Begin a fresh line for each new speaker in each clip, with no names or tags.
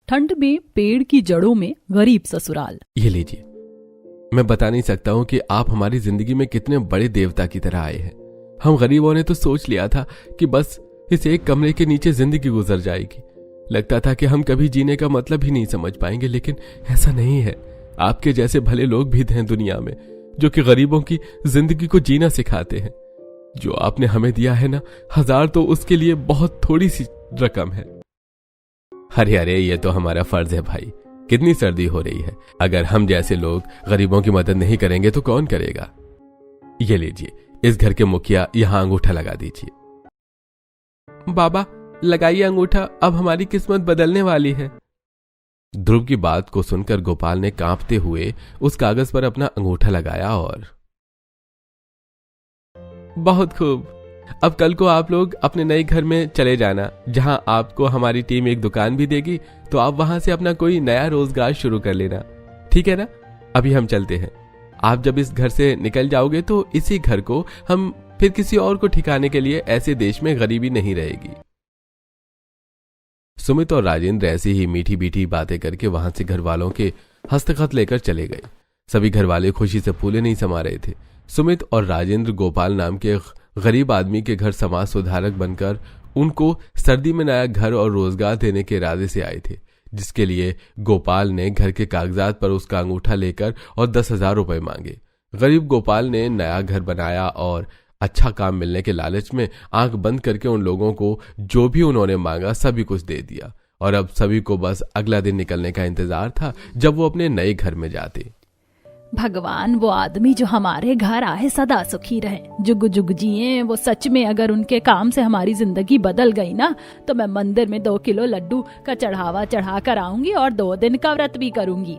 ठंड में पेड़ की जड़ों में गरीब ससुराल।
ये लीजिए, मैं बता नहीं सकता हूँ कि आप हमारी जिंदगी में कितने बड़े देवता की तरह आए हैं। हम गरीबों ने तो सोच लिया था कि बस इस एक कमरे के नीचे जिंदगी गुजर जाएगी। लगता था कि हम कभी जीने का मतलब ही नहीं समझ पाएंगे, लेकिन ऐसा नहीं है। आपके जैसे भले लोग भी हैं दुनिया में जो कि गरीबों की जिंदगी को जीना सिखाते हैं। जो आपने हमें दिया है ना, 1000 तो उसके लिए बहुत थोड़ी सी रकम है। अरे अरे, ये तो हमारा फर्ज है भाई। कितनी सर्दी हो रही है, अगर हम जैसे लोग गरीबों की मदद नहीं करेंगे तो कौन करेगा। ये लीजिए, इस घर के मुखिया यहाँ अंगूठा लगा दीजिए। बाबा लगाइए अंगूठा, अब हमारी किस्मत बदलने वाली है। ध्रुव की बात को सुनकर गोपाल ने कांपते हुए उस कागज पर अपना अंगूठा लगाया और बहुत खूब, अब कल को आप लोग अपने नए घर में चले जाना, जहां आपको हमारी टीम एक दुकान भी देगी, तो आप वहां से अपना कोई नया रोजगार शुरू कर लेना, ठीक है ना। अभी हम चलते हैं। आप जब इस घर से निकल जाओगे तो इसी घर को हम फिर किसी और को ठिकाने के लिए, ऐसे देश में गरीबी नहीं रहेगी। सुमित और राजेंद्र ऐसी ही मीठी मीठी बातें करके वहां से घर वालों के हस्तखत लेकर चले गए। सभी घर वाले खुशी से फूले नहीं समा रहे थे। सुमित और राजेंद्र गोपाल नाम के गरीब आदमी के घर समाज सुधारक बनकर उनको सर्दी में नया घर और रोजगार देने के इरादे से आए थे, जिसके लिए गोपाल ने घर के कागजात पर उसका अंगूठा लेकर और 10,000 रुपए मांगे। गरीब गोपाल ने नया घर बनाया और अच्छा काम मिलने के लालच में आंख बंद करके उन लोगों को जो भी उन्होंने मांगा सभी कुछ दे दिया। और अब सभी को बस अगला दिन निकलने का इंतजार था जब वो अपने नए घर में जाते।
भगवान, वो आदमी जो हमारे घर आए सदा सुखी रहे, जुग जुग जिए। वो सच में अगर उनके काम से हमारी जिंदगी बदल गई ना, तो मैं मंदिर में 2 किलो लड्डू का चढ़ावा चढ़ा कर आऊंगी और 2 दिन का व्रत भी करूंगी।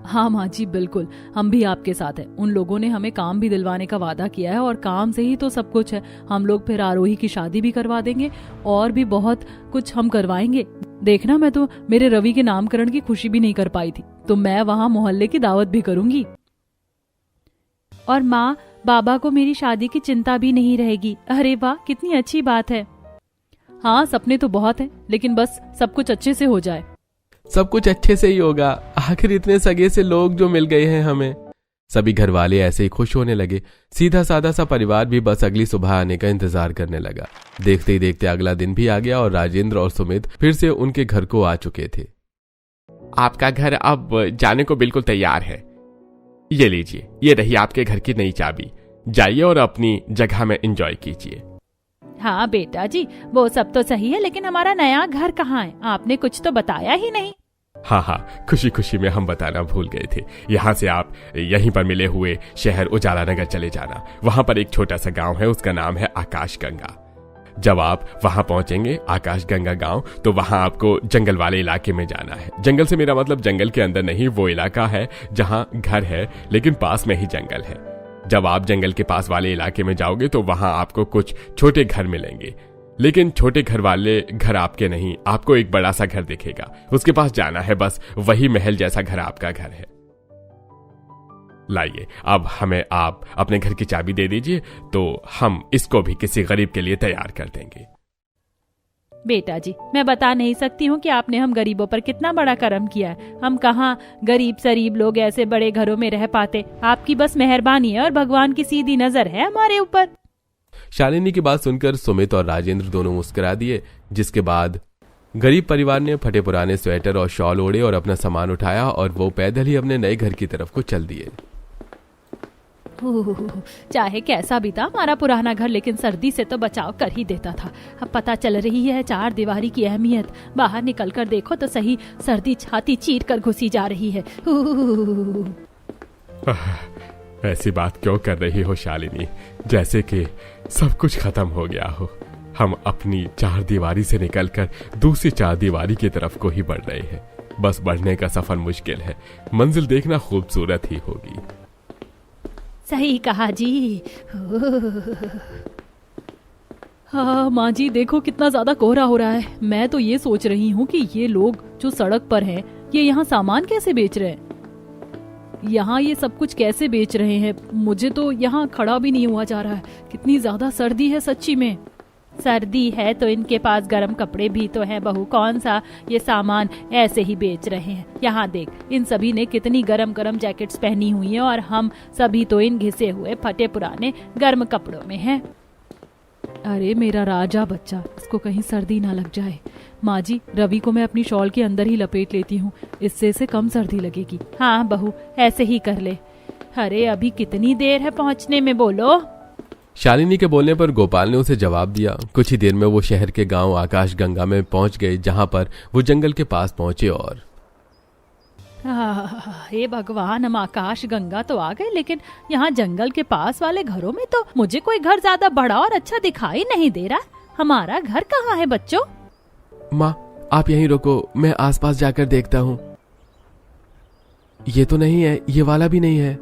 हाँ माँ जी, बिल्कुल, हम भी आपके साथ हैं। उन लोगों ने हमें काम भी दिलवाने का वादा किया है और काम से ही तो सब कुछ है। हम लोग फिर आरोही की शादी भी करवा देंगे और भी बहुत कुछ हम करवाएंगे। देखना, मैं तो मेरे रवि के नामकरण की खुशी भी नहीं कर पाई थी, तो मैं वहाँ मोहल्ले की दावत भी करूंगी। और माँ, बाबा को मेरी शादी की चिंता भी नहीं रहेगी। अरे वाह, कितनी अच्छी बात है। हाँ, सपने तो बहुत हैं, लेकिन बस सब कुछ अच्छे से हो जाए।
सब कुछ अच्छे से ही होगा, आखिर इतने सगे से लोग जो मिल गए हैं हमें। सभी घर वाले ऐसे ही खुश होने लगे। सीधा सादा सा परिवार भी बस अगली सुबह आने का इंतजार करने लगा। देखते ही देखते अगला दिन भी आ गया और राजेंद्र और सुमित फिर से उनके घर को आ चुके थे।
आपका घर अब जाने को बिल्कुल तैयार है। ये लीजिए, ये रही आपके घर की नई चाबी। जाइए और अपनी जगह में एंजॉय कीजिए।
हाँ बेटा जी, वो सब तो सही है, लेकिन हमारा नया घर कहाँ है? आपने कुछ तो बताया ही नहीं।
हाँ, खुशी खुशी में हम बताना भूल गए थे। यहाँ से आप यहीं पर मिले हुए शहर उजाला नगर चले जाना। वहाँ पर एक छोटा सा गांव है, उसका नाम है आकाश गंगा। जब आप वहां पहुंचेंगे आकाश गंगा गांव, तो वहां आपको जंगल वाले इलाके में जाना है। जंगल से मेरा मतलब जंगल के अंदर नहीं, वो इलाका है जहां घर है लेकिन पास में ही जंगल है। जब आप जंगल के पास वाले इलाके में जाओगे तो वहां आपको कुछ छोटे घर मिलेंगे, लेकिन छोटे घर वाले घर आपके नहीं, आपको एक बड़ा सा घर दिखेगा। उसके पास जाना है, बस वही महल जैसा घर आपका घर है। लाइए, अब हमें आप अपने घर की चाबी दे दीजिए, तो हम इसको भी किसी गरीब के लिए तैयार कर देंगे।
बेटा जी, मैं बता नहीं सकती हूँ कि आपने हम गरीबों पर कितना बड़ा करम किया है। हम कहाँ गरीब सरीब लोग ऐसे बड़े घरों में रह पाते। आपकी बस मेहरबानी है और भगवान की सीधी नजर है हमारे ऊपर।
शालिनी की बात सुनकर सुमित और राजेंद्र दोनों मुस्कुरा दिए, जिसके बाद गरीब परिवार ने फटे पुराने स्वेटर और शॉल ओढ़े और अपना सामान उठाया और वो पैदल ही अपने नए घर की तरफ को चल दिए।
चाहे कैसा भी था हमारा पुराना घर, लेकिन सर्दी से तो बचाव कर ही देता था। अब पता चल रही है 4 दीवारी की अहमियत। बाहर निकल कर देखो तो सही, सर्दी छाती चीर कर घुसी जा रही है।
ऐसी बात क्यों कर रही हो शालिनी, जैसे कि सब कुछ खत्म हो गया हो। हम अपनी 4 दीवारी से निकलकर दूसरी 4 दीवारी की तरफ को ही बढ़ रहे हैं। बस बढ़ने का सफर मुश्किल है, मंजिल देखना खूबसूरत ही होगी।
सही कहा जी। हाँ माँ जी, देखो कितना ज्यादा कोहरा हो रहा है। मैं तो ये सोच रही हूँ कि ये लोग जो सड़क पर हैं, ये यहाँ सामान कैसे बेच रहे हैं? यहाँ ये सब कुछ कैसे बेच रहे हैं? मुझे तो यहाँ खड़ा भी नहीं हुआ जा रहा है। कितनी ज्यादा सर्दी है सच्ची में। सर्दी है तो इनके पास गर्म कपड़े भी तो हैं बहू, कौन सा ये सामान ऐसे ही बेच रहे हैं। यहाँ देख, इन सभी ने कितनी गरम गरम जैकेट्स पहनी हुई हैं और हम सभी तो इन घिसे हुए फटे पुराने गर्म कपड़ों में हैं। अरे मेरा राजा बच्चा, इसको कहीं सर्दी ना लग जाए। माँ जी, रवि को मैं अपनी शॉल के अंदर ही लपेट लेती हूँ, इससे इसे कम सर्दी लगेगी। हाँ बहू, ऐसे ही कर ले। अरे अभी कितनी देर है पहुँचने में, बोलो।
शालिनी के बोलने पर गोपाल ने उसे जवाब दिया। कुछ ही देर में वो शहर के गांव आकाश गंगा में पहुंच गए, जहां पर वो जंगल के पास पहुंचे और
हे भगवान, हम आकाश गंगा तो आ गए, लेकिन यहाँ जंगल के पास वाले घरों में तो मुझे कोई घर ज्यादा बड़ा और अच्छा दिखाई नहीं दे रहा। हमारा घर कहाँ है बच्चों?
माँ, आप यहीं रुको, मैं आसपास जाकर देखता हूँ। ये तो नहीं है, ये वाला भी नहीं है।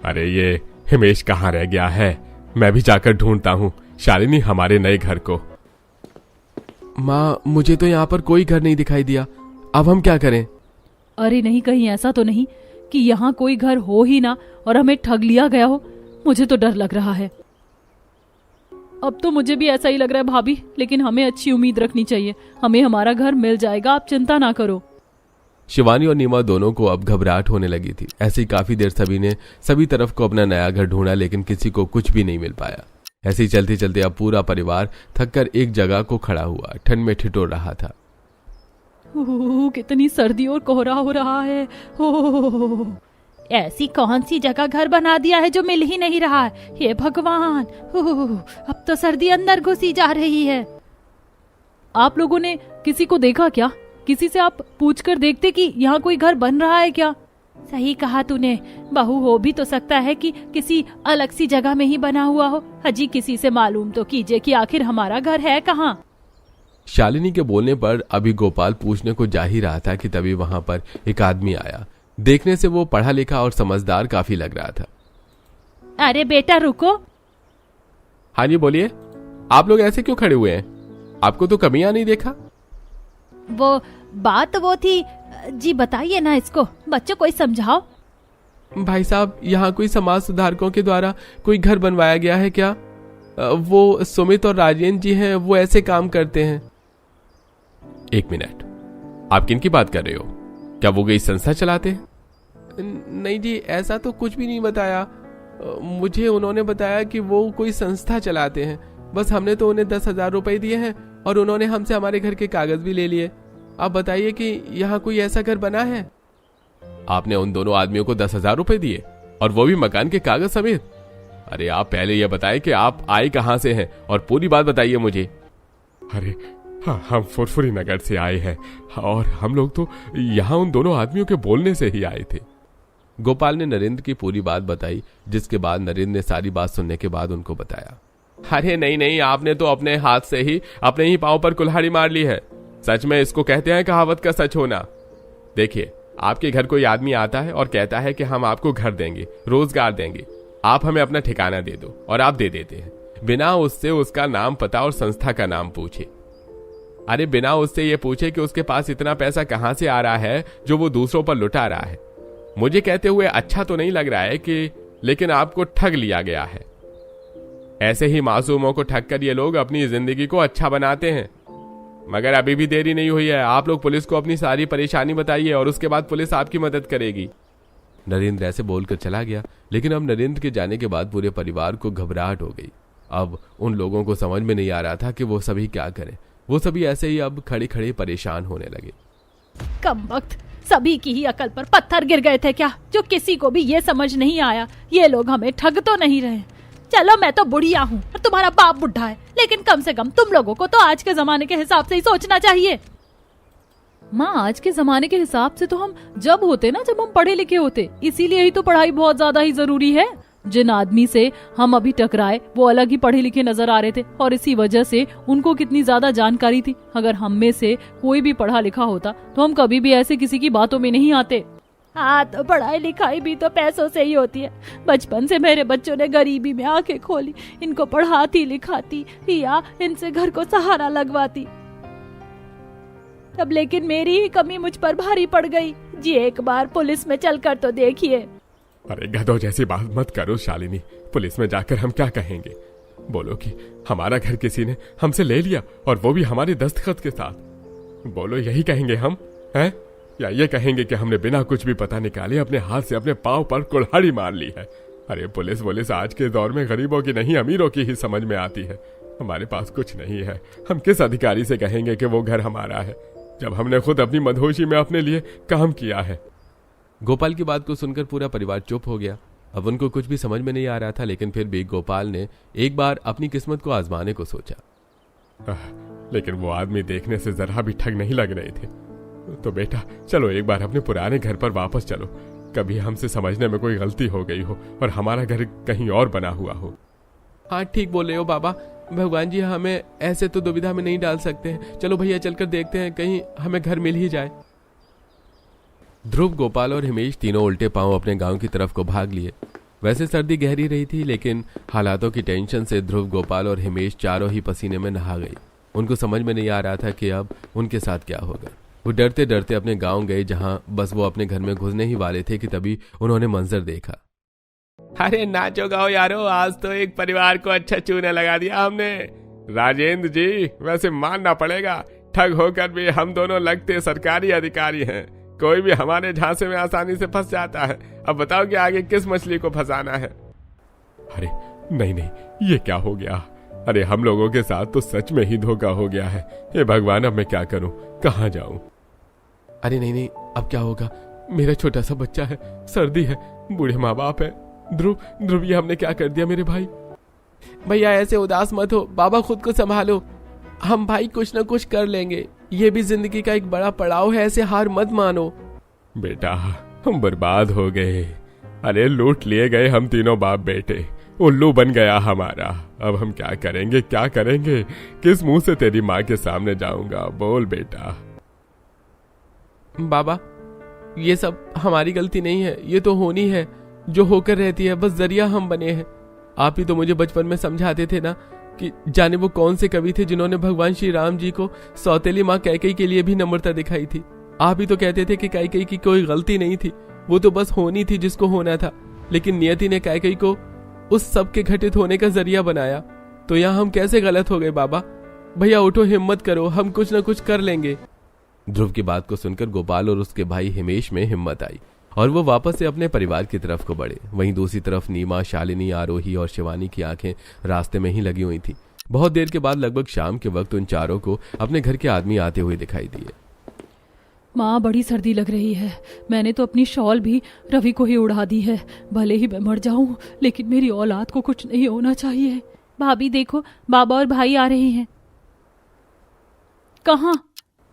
अरे ये हिमेश कहाँ रह गया है? मैं भी जाकर ढूंढता हूँ शालिनी हमारे नए घर को।
माँ, मुझे तो यहाँ पर कोई घर नहीं दिखाई दिया, अब हम क्या करें?
अरे नहीं, कहीं ऐसा तो नहीं कि यहाँ कोई घर हो ही ना और हमें ठग लिया गया हो। मुझे तो डर लग रहा है। अब तो मुझे भी ऐसा ही लग रहा है भाभी, लेकिन हमें अच्छी उम्मीद रखनी चाहिए। हमें हमारा घर मिल जाएगा, आप चिंता ना करो।
शिवानी और नीमा दोनों को अब घबराहट होने लगी थी। ऐसे ही काफी देर सभी ने सभी तरफ को अपना नया घर ढूंढा, लेकिन किसी को कुछ भी नहीं मिल पाया। ऐसे ही चलते चलते अब पूरा परिवार थककर एक जगह को खड़ा हुआ, ठंड में ठिठुर रहा था।
कितनी सर्दी और कोहरा हो रहा है। ऐसी कौन सी जगह घर बना दिया है जो मिल ही नहीं रहा है? हे भगवान, अब तो सर्दी अंदर घुसी जा रही है। आप लोगों ने किसी को देखा क्या? किसी से आप पूछकर देखते कि यहाँ कोई घर बन रहा है क्या? सही कहा तूने बहू, हो भी तो सकता है कि किसी अलग सी जगह में ही बना हुआ हो। हजी किसी से मालूम तो कीजिए कि आखिर हमारा घर है कहाँ।
शालिनी के बोलने पर अभी गोपाल पूछने को जा ही रहा था कि तभी वहां पर एक आदमी आया। देखने से वो पढ़ा लिखा और समझदार काफी लग रहा था।
अरे बेटा रुको।
हाँ जी बोलिए, आप लोग ऐसे क्यों खड़े हुए हैं? आपको तो कभी यहाँ नहीं देखा।
वो बात वो थी जी, बताइए ना इसको, बच्चों को समझाओ।
भाई साहब, यहाँ कोई समाज सुधारकों के द्वारा कोई घर बनवाया गया है क्या? वो सुमित और राजेंद्र जी हैं, वो ऐसे काम करते हैं। एक मिनट, आप किन की बात कर रहे हो? क्या वो कोई संस्था चलाते हैं? नहीं जी, ऐसा तो कुछ भी नहीं बताया। मुझे उन्होंने बताया कि वो कोई संस्था चलाते हैं। बस हमने तो उन्हें 10,000 रुपए दिए हैं और उन्होंने हमसे हमारे घर के कागज भी ले लिए। आप बताइए कि यहाँ कोई ऐसा घर बना है? आपने उन दोनों आदमियों को 10,000 रुपए दिए और वो भी मकान के कागज समेत? अरे आप पहले यह बताएं कि आप आए कहां से हैं और पूरी बात बताइए मुझे।
अरे हाँ, हम फुरफुरी नगर से आए हैं और हम लोग तो यहाँ उन दोनों आदमियों के बोलने से ही आए थे।
गोपाल ने नरेंद्र की पूरी बात बताई, जिसके बाद नरेंद्र ने सारी बात सुनने के बाद उनको बताया।
अरे नहीं नहीं, आपने तो अपने हाथ से ही अपने ही पांव पर कुल्हाड़ी मार ली है। सच में इसको कहते हैं कहावत का सच होना। देखिए, आपके घर कोई आदमी आता है और कहता है कि हम आपको घर देंगे, रोजगार देंगे, आप हमें अपना ठिकाना दे दो, और आप दे देते हैं बिना उससे उसका नाम पता और संस्था का नाम पूछे। अरे बिना उससे ये पूछे कि उसके पास इतना पैसा कहां से आ रहा है जो वो दूसरों पर लुटा रहा है। मुझे कहते हुए अच्छा तो नहीं लग रहा है कि, लेकिन आपको ठग लिया गया है। ऐसे ही मासूमों को ठग कर ये लोग अपनी जिंदगी को अच्छा बनाते हैं। मगर अभी भी देरी नहीं हुई है, आप लोग पुलिस को अपनी सारी परेशानी बताइए और उसके बाद पुलिस आपकी मदद करेगी।
नरेंद्र ऐसे बोलकर चला गया, लेकिन अब नरेंद्र के जाने के बाद पूरे परिवार को घबराहट हो गई। अब उन लोगों को समझ में नहीं आ रहा था कि वो सभी क्या करें। वो सभी ऐसे ही अब खड़े खड़े परेशान होने लगे।
कम वक्त, सभी की ही अकल पर पत्थर गिर गए थे क्या, जो किसी को भी ये समझ नहीं आया ये लोग हमें ठग तो नहीं रहे। चलो मैं तो बुढ़िया हूँ और तुम्हारा बाप बुढ़ा है, लेकिन कम से कम तुम लोगों को तो आज के जमाने के हिसाब से ही सोचना चाहिए। माँ, आज के जमाने के हिसाब से तो हम जब होते ना, जब हम पढ़े लिखे होते, इसीलिए ही तो पढ़ाई बहुत ज्यादा ही जरूरी है। जिन आदमी से हम अभी टकराए वो अलग ही पढ़े लिखे नजर आ रहे थे और इसी वजह से उनको कितनी ज्यादा जानकारी थी। अगर हम में से कोई भी पढ़ा लिखा होता तो हम कभी भी ऐसे किसी की बातों में नहीं आते। हाँ, तो पढ़ाई लिखाई भी तो पैसों से ही होती है। बचपन से मेरे बच्चों ने गरीबी में आंखें खोली, इनको पढ़ाती लिखाती या इनसे घर को सहारा लगवाती। अब लेकिन मेरी ही कमी मुझ पर भारी पड़ गई जी। एक बार पुलिस में चलकर तो देखिए।
अरे गधों जैसी बात मत करो शालिनी, पुलिस में जाकर हम क्या कहेंगे? बोलो कि हमारा घर किसी ने हमसे ले लिया, और वो भी हमारे दस्तखत के साथ। बोलो यही कहेंगे हम हैं, या ये कहेंगे कि हमने बिना कुछ भी पता निकाले अपने हाथ से अपने पांव पर कुल्हाड़ी मार ली है। अरे पुलिस आज के दौर में गरीबों की नहीं अमीरों की ही समझ में आती है। हमारे पास कुछ नहीं है, हम किस अधिकारी से कहेंगे कि वो घर हमारा है, जब हमने खुद अपनी मदहोशी में अपने लिए काम किया है।
गोपाल की बात को सुनकर पूरा परिवार चुप हो गया। अब उनको कुछ भी समझ में नहीं आ रहा था, लेकिन फिर भी गोपाल ने एक बार अपनी किस्मत को आजमाने को सोचा।
लेकिन वो आदमी देखने से जरा भी ठग नहीं लग रहे थे। तो बेटा चलो एक बार अपने पुराने घर पर वापस चलो, कभी हमसे समझने में कोई गलती हो गई हो और हमारा घर कहीं और बना हुआ हो।
हाँ ठीक बोल रहे हो बाबा, भगवान जी हमें ऐसे तो दुविधा में नहीं डाल सकते हैं। चलो भैया चलकर देखते हैं, कहीं हमें घर मिल ही जाए। ध्रुव, गोपाल और हिमेश तीनों उल्टे पांव अपने गांव की तरफ को भाग लिए। वैसे सर्दी गहरी रही थी, लेकिन हालातों की टेंशन से ध्रुव, गोपाल और हिमेश चारों ही पसीने में नहा गए। उनको समझ में नहीं आ रहा था कि अब उनके साथ क्या होगा। वो डरते डरते अपने गांव गए, जहां बस वो अपने घर में घुसने ही वाले थे कि तभी उन्होंने मंजर देखा।
अरे नाचो गाओ यारो, आज तो एक परिवार को अच्छा चूना लगा दिया हमने। राजेंद्र जी, वैसे मानना पड़ेगा, ठग होकर भी हम दोनों लगते सरकारी अधिकारी हैं। कोई भी हमारे झांसे में आसानी से फंस जाता है। अब बताओ कि आगे किस मछली को फंसाना है। अरे नहीं, ये क्या हो गया? अरे हम लोगों के साथ तो सच में ही धोखा हो गया है। हे भगवान, अब मैं क्या करूं, कहां जाऊं?
अरे नहीं, अब क्या होगा? मेरा छोटा सा बच्चा है, सर्दी है, बूढ़े माँ बाप है। ध्रुव, ये हमने क्या कर दिया मेरे भाई? भैया ऐसे उदास मत हो, बाबा खुद को संभालो, हम भाई कुछ न कुछ कर लेंगे। ये भी जिंदगी का एक बड़ा पड़ाव है, ऐसे हार मत मानो।
बेटा हम बर्बाद हो गए। अरे लूट लिए गए हम तीनों बाप बेटे, उल्लू बन गया हमारा। अब हम क्या करेंगे? किस मुंह से तेरी माँ के सामने जाऊंगा? बोल बेटा।
बाबा ये सब हमारी गलती नहीं है, ये तो होनी है जो होकर रहती है, बस जरिया हम बने हैं। आप ही तो मुझे बचपन में समझाते थे ना कि जाने वो कौन से कवि थे जिन्होंने भगवान श्री राम जी को सौतेली माँ कैकेयी के लिए भी नम्रता दिखाई थी। आप ही तो कहते थे कि कैकेयी की कोई गलती नहीं थी, वो तो बस होनी थी जिसको होना था, लेकिन नियति ने कैकेयी को उस सब के घटित होने का जरिया बनाया। तो यहाँ हम कैसे गलत हो गए बाबा? भैया उठो, हिम्मत करो, हम कुछ न कुछ कर लेंगे। ध्रुव की बात को सुनकर गोपाल और उसके भाई हिमेश में हिम्मत आई और वो वापस से अपने परिवार की तरफ को बढ़े। वहीं दूसरी तरफ नीमा, शालिनी, आरोही और शिवानी की आंखें रास्ते में ही लगी हुई थी। बहुत देर के बाद लगभग शाम के वक्त उन चारों को अपने घर के आदमी आते हुए दिखाई दिए।
माँ बड़ी सर्दी लग रही है, मैंने तो अपनी शॉल भी रवि को ही उड़ा दी है। भले ही मैं मर जाऊं, लेकिन मेरी औलाद को कुछ नहीं होना चाहिए। भाभी देखो, बाबा और भाई आ रहे हैं। कहाँ?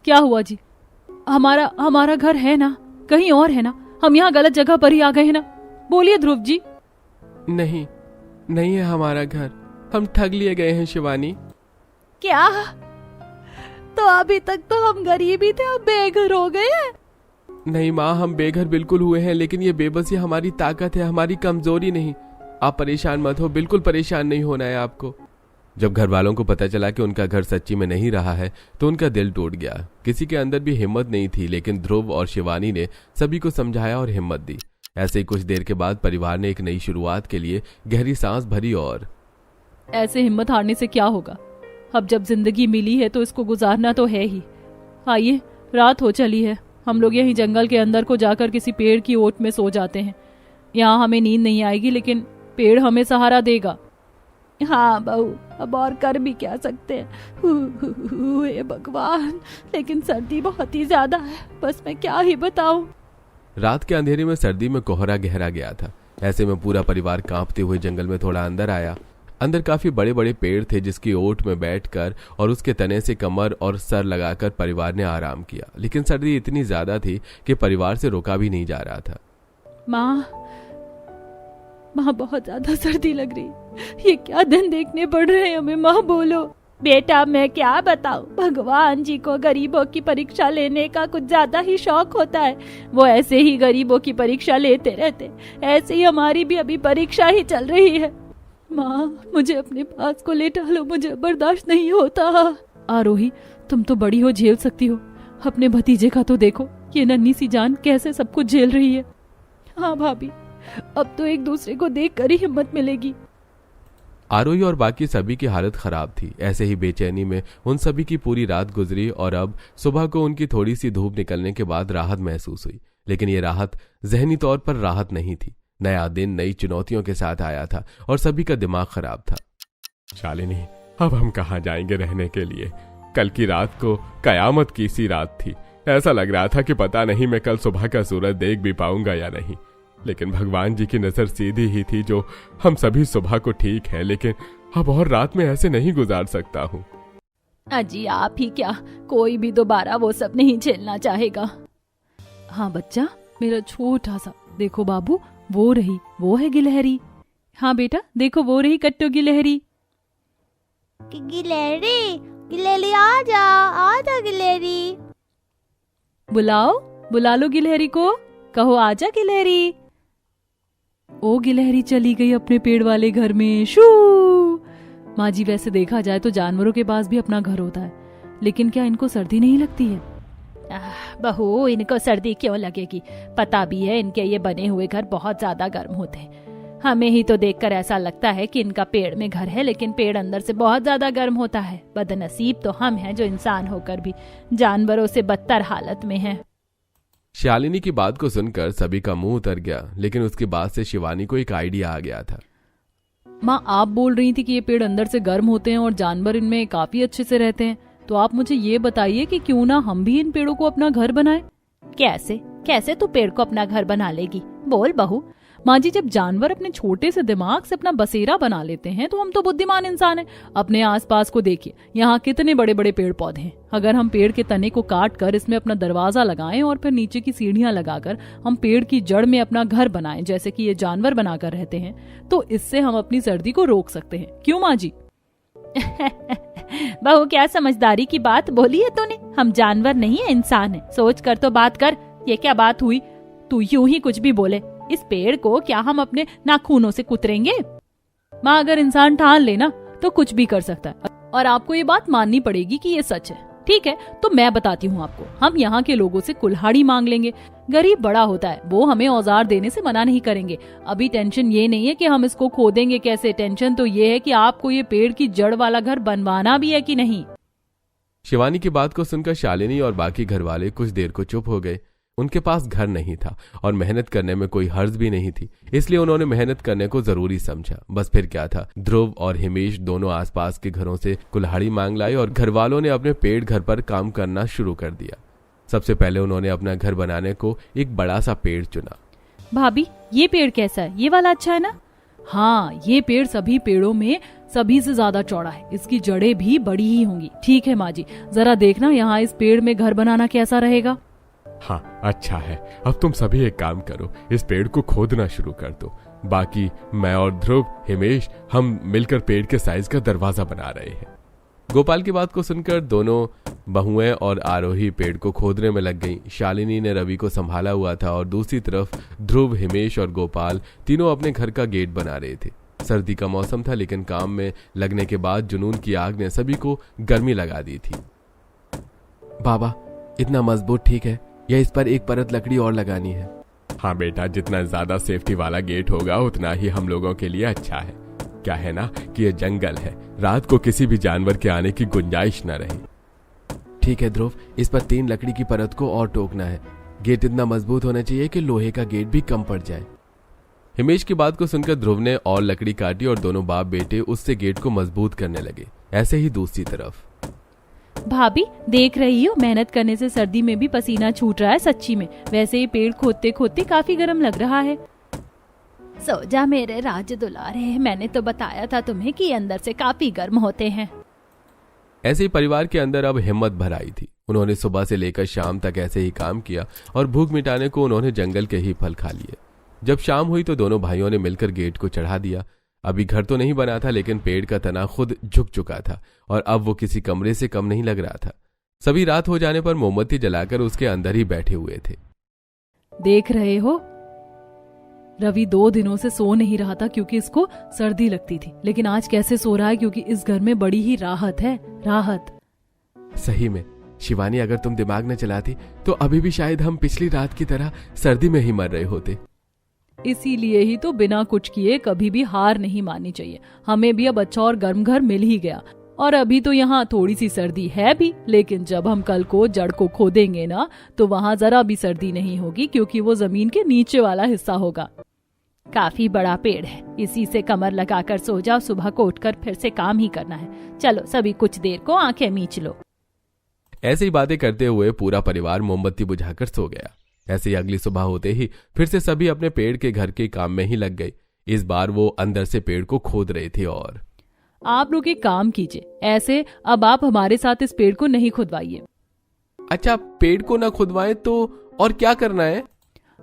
क्या हुआ जी? हमारा घर है ना, कहीं और है ना? हम यहाँ गलत जगह पर ही आ गए हैं ना? बोलिए ध्रुव जी।
नहीं है हमारा घर, हम ठग लिए गए हैं शिवानी।
क्या? तो अभी तक तो हम गरीब ही थे, अब बेघर हो गए हैं?
नहीं माँ, हम बेघर बिल्कुल हुए हैं, लेकिन ये बेबसी हमारी ताकत है, हमारी कमजोरी नहीं। आप परेशान मत हो, बिल्कुल परेशान नहीं होना है आपको। जब घर वालों को पता चला कि उनका घर सच्ची में नहीं रहा है तो उनका दिल टूट गया। किसी के अंदर भी हिम्मत नहीं थी, लेकिन ध्रुव और शिवानी ने सभी को समझाया और हिम्मत दी। ऐसे ही कुछ देर के बाद परिवार ने एक नई शुरुआत के लिए गहरी सांस भरी और
ऐसे हिम्मत हारने से क्या होगा? अब जब जिंदगी मिली है तो इसको गुजारना तो है ही। आइए, रात हो चली है, हम लोग यहीं जंगल के अंदर को जाकर किसी पेड़ की ओट में सो जाते हैं। यहाँ हमें नींद नहीं आएगी, लेकिन पेड़ हमें सहारा देगा। हाँ बहू, अब और कर भी क्या सकते हैं। हे भगवान, लेकिन सर्दी बहुत ही ज्यादा है, बस मैं क्या ही बताऊं।
रात के अंधेरे में सर्दी में कोहरा गहरा गया था। ऐसे में पूरा परिवार कांपते हुए जंगल में थोड़ा अंदर आया। अंदर काफी बड़े बड़े पेड़ थे, जिसकी ओट में बैठकर और उसके तने से कमर और सर लगाकर परिवार ने आराम किया। लेकिन सर्दी इतनी ज्यादा थी कि परिवार से रोका भी नहीं जा रहा था।
माँ, बहुत ज्यादा सर्दी लग रही, ये क्या दिन देखने पड़ रहे हैं हमें? माँ बोलो। बेटा मैं क्या बताऊं, भगवान जी को गरीबों की परीक्षा लेने का कुछ ज्यादा ही शौक होता है। वो ऐसे ही गरीबों की परीक्षा लेते रहते, ऐसे ही हमारी भी अभी परीक्षा ही चल रही है। माँ, मुझे अपने पास को लेटा लो, मुझे बर्दाश्त नहीं होता। आरोही, तुम तो बड़ी हो, झेल सकती हो। अपने भतीजे का तो देखो, ये नन्ही सी जान कैसे सब कुछ झेल रही है। हाँ भाभी, अब तो एक दूसरे को देख कर ही हिम्मत मिलेगी।
आरोही और बाकी सभी की हालत खराब थी। ऐसे ही बेचैनी में उन सभी की पूरी रात गुजरी और अब सुबह को उनकी थोड़ी सी धूप निकलने के बाद राहत महसूस हुई। लेकिन ये राहत जहनी तौर पर राहत नहीं थी। नया दिन नई चुनौतियों के साथ आया था और सभी का दिमाग खराब था।
शालिनी, अब हम कहाँ जाएंगे रहने के लिए? कल की रात को कयामत की सी रात थी। ऐसा लग रहा था कि पता नहीं मैं कल सुबह का सूरज देख भी पाऊंगा या नहीं। लेकिन भगवान जी की नजर सीधी ही थी जो हम सभी सुबह को ठीक है, लेकिन अब और रात में ऐसे नहीं गुजार सकता हूँ।
अजी आप ही क्या, कोई भी दोबारा वो सब नहीं झेलना चाहेगा। हाँ बच्चा, मेरा छोटा सा, देखो बाबू, वो रही, वो है गिलहरी। हाँ बेटा देखो, वो रही कट्टू गिलहरी।
गिलहरी, गिलहरी आजा गिलहरी।
बुलाओ, बुला लो गिलहरी को, कहो आजा गिलहरी। ओ गिलहरी चली गई अपने पेड़ वाले घर में। शू। माँ जी, वैसे देखा जाए तो जानवरों के पास भी अपना घर होता है, लेकिन क्या इनको सर्दी नहीं लगती है? बहू, इनको सर्दी क्यों लगेगी? पता भी है इनके ये बने हुए घर बहुत ज्यादा गर्म होते हैं। हमें ही तो देखकर ऐसा लगता है कि इनका पेड़ में घर है, लेकिन पेड़ अंदर से बहुत ज्यादा गर्म होता है। बदनसीब तो हम हैं जो इंसान होकर भी जानवरों से बदतर हालत में हैं।
शालिनी की बात को सुनकर सभी का मुंह उतर गया, लेकिन उसके बाद से शिवानी को एक आइडिया आ गया था।
माँ, आप बोल रही थी कि ये पेड़ अंदर से गर्म होते हैं और जानवर इनमें काफी अच्छे से रहते हैं, तो आप मुझे ये बताइए कि क्यों ना हम भी इन पेड़ों को अपना घर बनाएं? कैसे कैसे तू पेड़ को अपना घर बना लेगी? बोल बहू। माँ जी, जब जानवर अपने छोटे से दिमाग से अपना बसेरा बना लेते हैं तो हम तो बुद्धिमान इंसान हैं। अपने आसपास को देखिए, यहाँ कितने बड़े बड़े पेड़ पौधे हैं। अगर हम पेड़ के तने को काट कर इसमें अपना दरवाजा लगाएं और फिर नीचे की सीढ़ियां लगाकर हम पेड़ की जड़ में अपना घर बनाएं, जैसे कि ये जानवर बनाकर रहते हैं, तो इससे हम अपनी सर्दी को रोक सकते हैं। क्यों माँ जी? बहू, क्या समझदारी की बात बोली है तूने। हम जानवर नहीं है, इंसान है। सोच कर तो बात कर। ये क्या बात हुई? तू यूं ही कुछ भी बोले। इस पेड़ को क्या हम अपने नाखूनों से कुतरेंगे? माँ, अगर इंसान ठान लेना तो कुछ भी कर सकता है, और आपको ये बात माननी पड़ेगी कि ये सच है। ठीक है, तो मैं बताती हूँ आपको। हम यहाँ के लोगों से कुल्हाड़ी मांग लेंगे। गरीब बड़ा होता है, वो हमें औजार देने से मना नहीं करेंगे। अभी टेंशन ये नहीं है कि हम इसको खोदेंगे कैसे, टेंशन तो ये है कि आपको ये पेड़ की जड़ वाला घर बनवाना भी है कि नहीं।
शिवानी की बात को सुनकर शालिनी और बाकी घर वाले कुछ देर को चुप हो गए। उनके पास घर नहीं था और मेहनत करने में कोई हर्ज भी नहीं थी, इसलिए उन्होंने मेहनत करने को जरूरी समझा। बस फिर क्या था, ध्रुव और हिमेश दोनों आसपास के घरों से कुल्हाड़ी मांग लाई और घर वालों ने अपने पेड़ घर पर काम करना शुरू कर दिया। सबसे पहले उन्होंने अपना घर बनाने को एक बड़ा सा पेड़ चुना।
भाभी, ये पेड़ कैसा है? ये वाला अच्छा है ना? हाँ, ये पेड़ सभी पेड़ों में सभी से ज्यादा चौड़ा है। इसकी जड़ें भी बड़ी ही होंगी। ठीक है माँ जी, जरा देखना यहाँ इस पेड़ में घर बनाना कैसा रहेगा।
हाँ, अच्छा है। अब तुम सभी एक काम करो, इस पेड़ को खोदना शुरू कर दो। बाकी मैं और ध्रुव, हिमेश, हम मिलकर पेड़ के साइज का दरवाजा बना रहे हैं।
गोपाल की बात को सुनकर दोनों बहुएं और आरोही पेड़ को खोदने में लग गईं। शालिनी ने रवि को संभाला हुआ था और दूसरी तरफ ध्रुव, हिमेश और गोपाल तीनों अपने घर का गेट बना रहे थे। सर्दी का मौसम था, लेकिन काम में लगने के बाद जुनून की आग ने सभी को गर्मी लगा दी थी। बाबा, इतना मजबूत ठीक है या इस पर एक परत लकड़ी और लगानी है?
हाँ बेटा, जितना ज्यादा सेफ्टी वाला गेट होगा उतना ही हम लोगों के लिए अच्छा है। क्या है ना कि ये जंगल है, रात को किसी भी जानवर के आने की गुंजाइश न रहे।
ठीक है ध्रुव, इस पर 3 लकड़ी की परत को और टोकना है। गेट इतना मजबूत होना चाहिए कि लोहे का गेट भी कम पड़ जाए। हिमेश की बात को सुनकर ध्रुव ने और लकड़ी काटी और दोनों बाप बेटे उससे गेट को मजबूत करने लगे। ऐसे ही दूसरी तरफ।
भाभी, देख रही हो, मेहनत करने से सर्दी में भी पसीना छूट रहा है सच्ची में। वैसे ये पेड़ खोदते खोदते काफी गर्म लग रहा है। सो जा मेरे राज दुलारे, मैंने तो बताया था तुम्हें कि अंदर से काफी गर्म होते हैं।
ऐसे ही परिवार के अंदर अब हिम्मत भर आई थी। उन्होंने सुबह से लेकर शाम तक ऐसे ही काम किया और भूख मिटाने को उन्होंने जंगल के ही फल खा लिए। जब शाम हुई तो दोनों भाइयों ने मिलकर गेट को चढ़ा दिया। अभी घर तो नहीं बना था, लेकिन पेड़ का तना खुद झुक चुका था और अब वो किसी कमरे से कम नहीं लग रहा था। सभी रात हो जाने पर मोमबत्ती जलाकर उसके अंदर ही बैठे हुए थे।
देख रहे हो, रवि 2 दिनों से सो नहीं रहा था क्योंकि इसको सर्दी लगती थी, लेकिन आज कैसे सो रहा है क्योंकि इस घर में बड़ी ही राहत है। राहत।
सही में शिवानी, अगर तुम दिमाग न चलाती तो अभी भी शायद हम पिछली रात की तरह सर्दी में ही मर रहे होते।
इसीलिए ही तो बिना कुछ किए कभी भी हार नहीं माननी चाहिए। हमें भी अब अच्छा और गर्म घर मिल ही गया, और अभी तो यहाँ थोड़ी सी सर्दी है भी, लेकिन जब हम कल को जड़ को खोदेंगे ना तो वहाँ जरा भी सर्दी नहीं होगी, क्योंकि वो जमीन के नीचे वाला हिस्सा होगा। काफी बड़ा पेड़ है, इसी से कमर लगाकर सो जाओ, सुबह को उठकर फिर से काम ही करना है। चलो सभी कुछ देर को आंखें मीच लो।
ऐसे ही बातें करते हुए पूरा परिवार मोमबत्ती बुझाकर सो गया। ऐसे ही अगली सुबह होते ही फिर से सभी अपने पेड़ के घर के काम में ही लग गए। इस बार वो अंदर से पेड़ को खोद रहे थे। और
आप लोग एक काम कीजिए, ऐसे अब आप हमारे साथ इस पेड़ को नहीं खुदवाइए।
अच्छा, पेड़ को ना खुदवाएं तो और क्या करना है?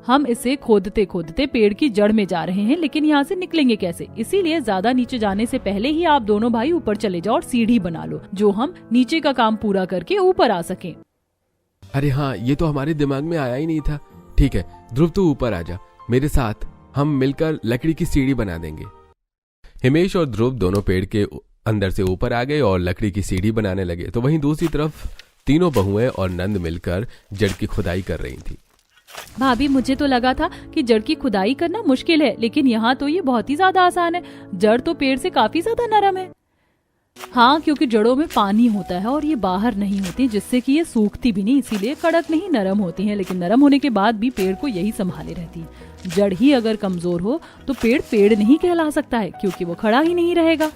हम इसे खोदते खोदते पेड़ की जड़ में जा रहे हैं, लेकिन यहाँ से निकलेंगे कैसे? इसीलिए ज्यादा नीचे जाने से पहले ही आप दोनों भाई ऊपर चले जाओ और सीढ़ी बना लो, जो हम नीचे का काम पूरा करके ऊपर आ सकें।
अरे हाँ, ये तो हमारे दिमाग में आया ही नहीं था। ठीक है ध्रुव, तू ऊपर आ जा मेरे साथ, हम मिलकर लकड़ी की सीढ़ी बना देंगे। हिमेश और ध्रुव दोनों पेड़ के अंदर से ऊपर आ गए और लकड़ी की सीढ़ी बनाने लगे। तो वहीं दूसरी तरफ तीनों बहुएं और नंद मिलकर जड़ की खुदाई कर रही थी।
भाभी, मुझे तो लगा था कि जड़ की खुदाई करना मुश्किल है, लेकिन यहाँ तो ये बहुत ही ज्यादा आसान है। जड़ तो पेड़ से काफी ज्यादा नरम है। हाँ, क्योंकि जड़ों में पानी होता है और ये बाहर नहीं होती, जिससे कि ये सूखती भी नहीं, इसीलिए कड़क नहीं नरम होती हैं। लेकिन नरम होने के बाद भी पेड़ को यही संभाले रहती है। जड़ ही अगर कमजोर हो तो पेड़ पेड़ नहीं कहला सकता है, क्योंकि वो खड़ा ही नहीं रहेगा।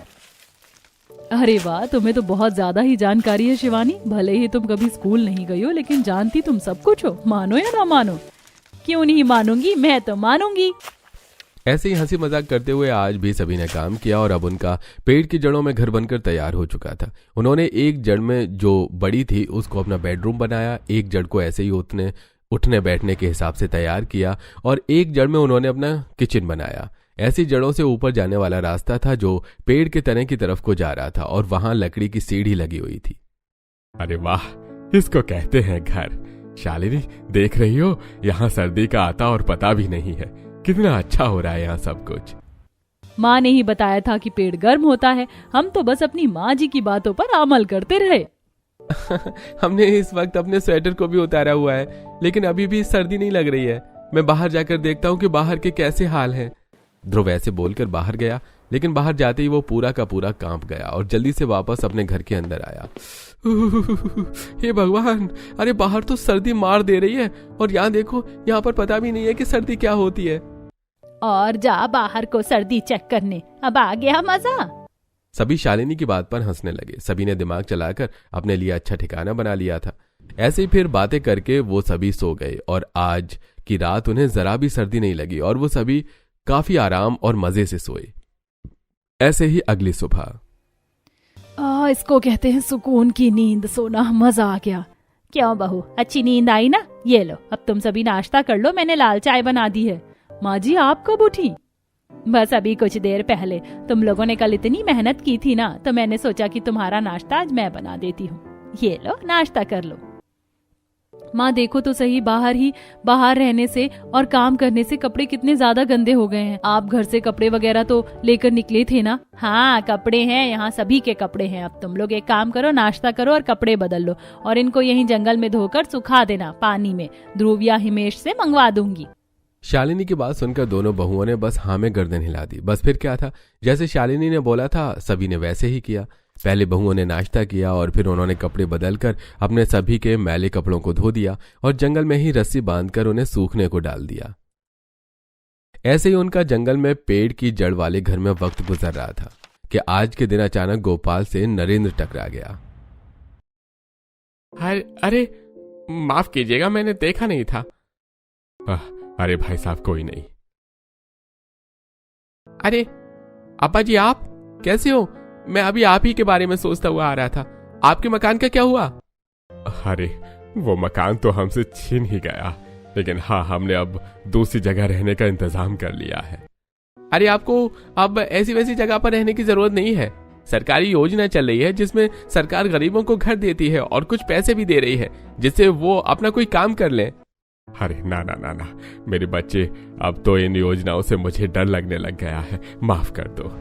अरे वाह, तुम्हें तो बहुत ज्यादा ही जानकारी है शिवानी। भले ही तुम कभी स्कूल नहीं गई हो, लेकिन जानती तुम सब कुछ हो, मानो या ना मानो। क्यों नहीं मानूंगी, मैं तो मानूंगी।
ऐसे ही हंसी मजाक करते हुए आज भी सभी ने काम किया और अब उनका पेड़ की जड़ों में घर बनकर तैयार हो चुका था। उन्होंने एक जड़ में जो बड़ी थी उसको अपना बेडरूम बनाया, एक जड़ को ऐसे ही उठने बैठने के हिसाब से तैयार किया और एक जड़ में उन्होंने अपना किचन बनाया। ऐसी जड़ों से ऊपर जाने वाला रास्ता था जो पेड़ के तने की तरफ को जा रहा था और वहां लकड़ी की सीढ़ी लगी हुई थी।
अरे वाह, इसको कहते हैं घर। शालिनी, देख रही हो, यहाँ सर्दी का आता और पता भी नहीं है। कितना अच्छा हो रहा है यहाँ सब कुछ।
माँ ने ही बताया था कि पेड़ गर्म होता है, हम तो बस अपनी माँ जी की बातों पर अमल करते रहे।
हमने इस वक्त अपने स्वेटर को भी उतारा हुआ है, लेकिन अभी भी सर्दी नहीं लग रही है। मैं बाहर जाकर देखता हूँ कि बाहर के कैसे हाल हैं। ध्रुव ऐसे बोलकर बाहर गया, लेकिन बाहर जाते ही वो पूरा का पूरा कांप गया और जल्दी से वापस अपने घर के अंदर आया। हे भगवान, अरे बाहर तो सर्दी मार दे रही है और यहाँ देखो, यहाँ पर पता भी नहीं है कि सर्दी क्या होती है।
और जा बाहर को सर्दी चेक करने, अब आ गया मजा।
सभी शालिनी की बात पर हंसने लगे। सभी ने दिमाग चलाकर अपने लिए अच्छा ठिकाना बना लिया था। ऐसे ही फिर बातें करके वो सभी सो गए और आज की रात उन्हें जरा भी सर्दी नहीं लगी और वो सभी काफी आराम और मजे से सोए। ऐसे ही अगली सुबह,
इसको कहते हैं सुकून की नींद सोना, मजा आ गया। क्यों बहू, अच्छी नींद आई ना? ये लो, अब तुम सभी नाश्ता कर लो, मैंने लाल चाय बना दी है। माँ जी, आप कब उठी? बस अभी कुछ देर पहले। तुम लोगों ने कल इतनी मेहनत की थी ना, तो मैंने सोचा कि तुम्हारा नाश्ता आज मैं बना देती हूँ। ये लो, नाश्ता कर लो। माँ देखो तो सही, बाहर रहने से और काम करने से कपड़े कितने ज्यादा गंदे हो गए हैं। आप घर से कपड़े वगैरह तो लेकर निकले थे ना? हाँ, कपड़े हैं, यहाँ सभी के कपड़े हैं। अब तुम लोग एक काम करो, नाश्ता करो और कपड़े बदल लो और इनको यहीं जंगल में धोकर सुखा देना पानी में। ध्रुव या हिमेश से मंगवा दूंगी।
शालिनी की बात सुनकर दोनों बहुओं ने बस हाँ में गर्दन हिला दी। बस फिर क्या था, जैसे शालिनी ने बोला था सभी ने वैसे ही किया। पहले बहुओं ने नाश्ता किया और फिर उन्होंने कपड़े बदलकर अपने सभी के मैले कपड़ों को धो दिया और जंगल में ही रस्सी बांधकर उन्हें सूखने को डाल दिया। ऐसे ही उनका जंगल में पेड़ की जड़ वाले घर में वक्त गुजर रहा था कि आज के दिन अचानक गोपाल से नरेंद्र टकरा गया।
अरे माफ कीजिएगा, मैंने देखा नहीं था। अरे भाई साहब, कोई नहीं। अरे अब्बा जी, आप कैसे हो? मैं अभी आप ही के बारे में सोचता हुआ आ रहा था। आपके मकान का क्या हुआ? अरे वो मकान तो हमसे छीन ही गया, लेकिन हाँ, हमने अब दूसरी जगह रहने का इंतजाम कर लिया है। अरे आपको अब ऐसी वैसी जगह पर रहने की जरूरत नहीं है। सरकारी योजना चल रही है जिसमें सरकार गरीबों को घर देती है और कुछ पैसे भी दे रही है जिससे वो अपना कोई काम कर लें। अरे ना ना ना ना, मेरे बच्चे, अब तो इन योजनाओं से मुझे डर लगने लग गया है, माफ कर दो।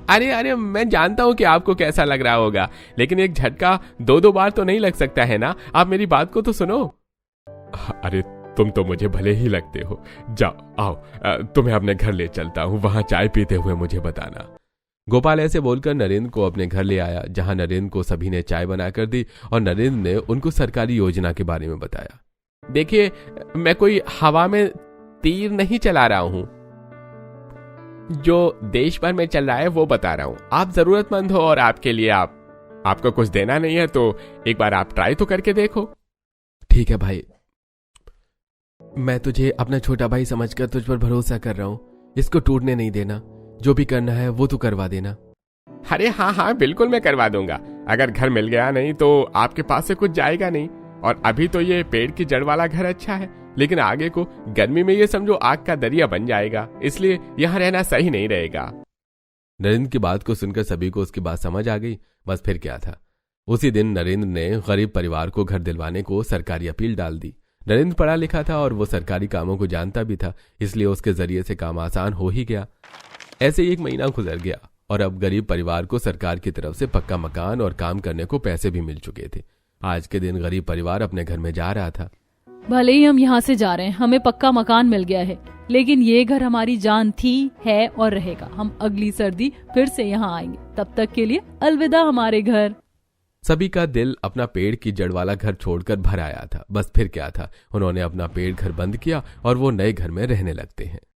अरे मैं जानता हूँ कि आपको कैसा लग रहा होगा, लेकिन एक झटका दो बार तो नहीं लग सकता है ना। आप मेरी बात को तो सुनो। अरे तुम तो मुझे भले ही लगते हो। जाओ आओ, तुम्हें अपने घर ले चलता हूँ, वहां चाय पीते हुए मुझे बताना।
गोपाल ऐसे बोलकर नरेंद्र को अपने घर ले आया, जहां नरेंद्र को सभी ने चाय बनाकर दी और नरेंद्र ने उनको सरकारी योजना के बारे में बताया।
देखिए, मैं कोई हवा में तीर नहीं चला रहा हूं, जो देश भर में चल रहा है वो बता रहा हूं। आप जरूरतमंद हो और आपके लिए आपको कुछ देना नहीं है, तो एक बार आप ट्राई तो करके देखो।
ठीक है भाई, मैं तुझे अपना छोटा भाई समझकर तुझ पर भरोसा कर रहा हूं, इसको टूटने नहीं देना, जो भी करना है वो तू करवा देना।
अरे हाँ हाँ, बिल्कुल मैं करवा दूंगा। अगर घर मिल गया नहीं तो आपके पास से कुछ जाएगा नहीं। और अभी तो ये पेड़ की जड़ वाला घर अच्छा है, लेकिन आगे को गर्मी में ये समझो आग का दरिया बन जाएगा, इसलिए यहाँ रहना सही नहीं रहेगा।
नरेंद्र की बात को सुनकर सभी को उसकी बात समझ आ गई। बस फिर क्या था, उसी दिन नरेंद्र ने गरीब परिवार को घर दिलवाने को सरकारी अपील डाल दी। नरेंद्र पढ़ा लिखा था और वो सरकारी कामों को जानता भी था, इसलिए उसके जरिए से काम आसान हो ही गया। ऐसे ही 1 महीना गुजर गया और अब गरीब परिवार को सरकार की तरफ से पक्का मकान और काम करने को पैसे भी मिल चुके थे। आज के दिन गरीब परिवार अपने घर में जा रहा था।
भले ही हम यहाँ से जा रहे हैं, हमें पक्का मकान मिल गया है, लेकिन ये घर हमारी जान थी, है और रहेगा। हम अगली सर्दी फिर से यहाँ आएंगे, तब तक के लिए अलविदा हमारे घर।
सभी का दिल अपना पेड़ की जड़ वाला घर छोड़कर भर आया था। बस फिर क्या था, उन्होंने अपना पेड़ घर बंद किया और वो नए घर में रहने लगते हैं।